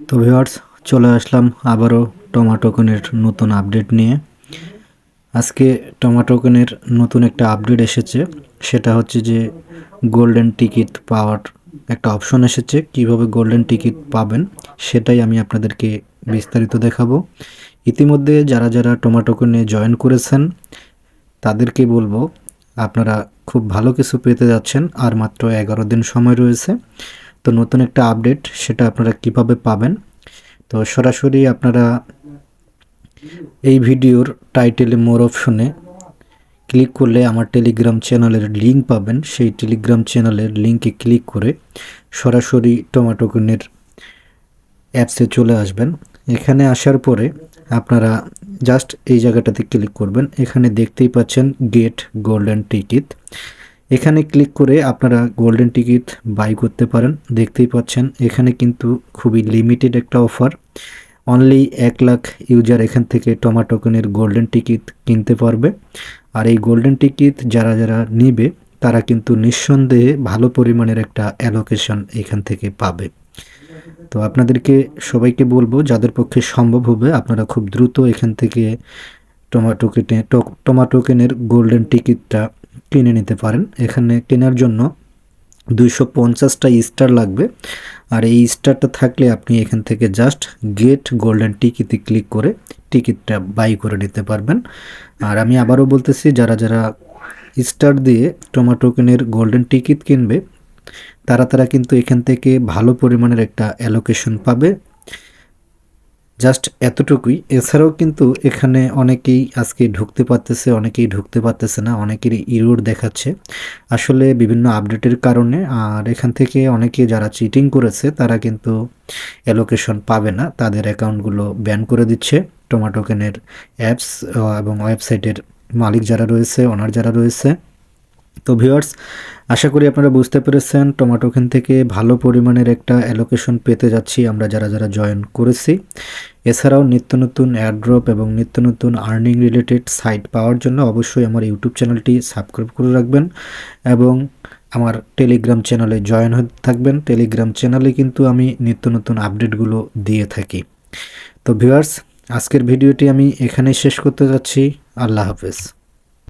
তো ভিউয়ার্স, চলে আসলাম আবারও টমাটোকনের নতুন আপডেট নিয়ে। আজকে টমাটোকনের নতুন একটা আপডেট এসেছে, সেটা হচ্ছে যে গোল্ডেন টিকিট পাওয়ার একটা অপশন এসেছে। কিভাবে গোল্ডেন টিকিট পাবেন সেটাই আমি আপনাদেরকে বিস্তারিত দেখাবো। ইতিমধ্যে যারা যারা টমাটোকনে জয়েন করেছেন তাদেরকে বলবো আপনারা খুব ভালো কিছু পেতে যাচ্ছেন। আর মাত্র 11 দিন সময় রয়েছে। তো নতুন একটা আপডেট, সেটা আপনারা কিভাবে পাবেন। তো সরাসরি আপনারা এই ভিডিওর টাইটেলে মোর অপশনে ক্লিক করলে আমার টেলিগ্রাম চ্যানেলের লিঙ্ক পাবেন। সেই টেলিগ্রাম চ্যানেলের লিঙ্কে ক্লিক করে সরাসরি টমাটোকনের অ্যাপসে চলে আসবেন। এখানে আসার পরে আপনারা জাস্ট এই জায়গাটাতে ক্লিক করবেন। এখানে দেখতেই পাচ্ছেন গেট গোল্ডেন টিকিট। এখানে ক্লিক করে আপনারা গোল্ডেন টিকিট বাই করতে পারেন। দেখতেই পাচ্ছেন এখানে কিন্তু খুবই লিমিটেড একটা অফার। অনলি 1 লাখ ইউজার এখান থেকে টমাটোকনের গোল্ডেন টিকিট কিনতে পারবে। আর এই গোল্ডেন টিকিট যারা যারা নিবে তারা কিন্তু নিঃসন্দেহে ভালো পরিমাণের একটা অ্যালোকেশন এখান থেকে পাবে। তো আপনাদেরকে সবাইকে বলবো, যাদের পক্ষে সম্ভব হবে আপনারা খুব দ্রুত এখান থেকে টমাটোকেনের গোল্ডেন টিকিটটা কিনে নিতে পারেন। এখানে কেনার জন্য 250টা স্টার লাগবে। আর এই স্টারটা থাকলে আপনি এখান থেকে জাস্ট গেট গোল্ডেন টিকিটে ক্লিক করে টিকিটটা বাই করে নিতে পারবেন। আর আমি আবারও বলতেছি, যারা যারা স্টার দিয়ে টমাটোকেনের গোল্ডেন টিকিট কিনবে তারা কিন্তু এখান থেকে ভালো পরিমাণের একটা অ্যালোকেশন পাবে। জাস্ট এতটুকুই। এছাড়াও কিন্তু এখানে অনেকেই আজকে ঢুকতে পারতেছে, অনেকেই ঢুকতে পারতেছে না, অনেকেরই ইরর দেখাচ্ছে আসলে বিভিন্ন আপডেটের কারণে। আর এখান থেকে অনেকে যারা চিটিং করেছে তারা কিন্তু অ্যালোকেশন পাবে না, তাদের অ্যাকাউন্টগুলো ব্যান করে দিচ্ছে টমাটোকেনের অ্যাপস এবং ওয়েবসাইটের মালিক যারা রয়েছে, ওনার যারা রয়েছে। তো ভিউয়ার্স, আশা করি আপনারা বুঝতে পেরেছেন টমাটোকেন থেকে ভালো পরিমাণের একটা অ্যালোকেশন পেতে যাচ্ছি আমরা যারা যারা জয়েন করেছি। এছাড়াও নিত্য নতুন অ্যাড্রপ এবং নিত্য নতুন আর্নিং রিলেটেড সাইট পাওয়ার জন্য অবশ্যই আমার ইউটিউব চ্যানেলটি সাবস্ক্রাইব করে রাখবেন এবং আমার টেলিগ্রাম চ্যানেলে জয়েন হতে থাকবেন। টেলিগ্রাম চ্যানেলে কিন্তু আমি নিত্য নতুন আপডেটগুলো দিয়ে থাকি। তো ভিউয়ার্স, আজকের ভিডিওটি আমি এখানেই শেষ করতে যাচ্ছি। আল্লাহ হাফেজ।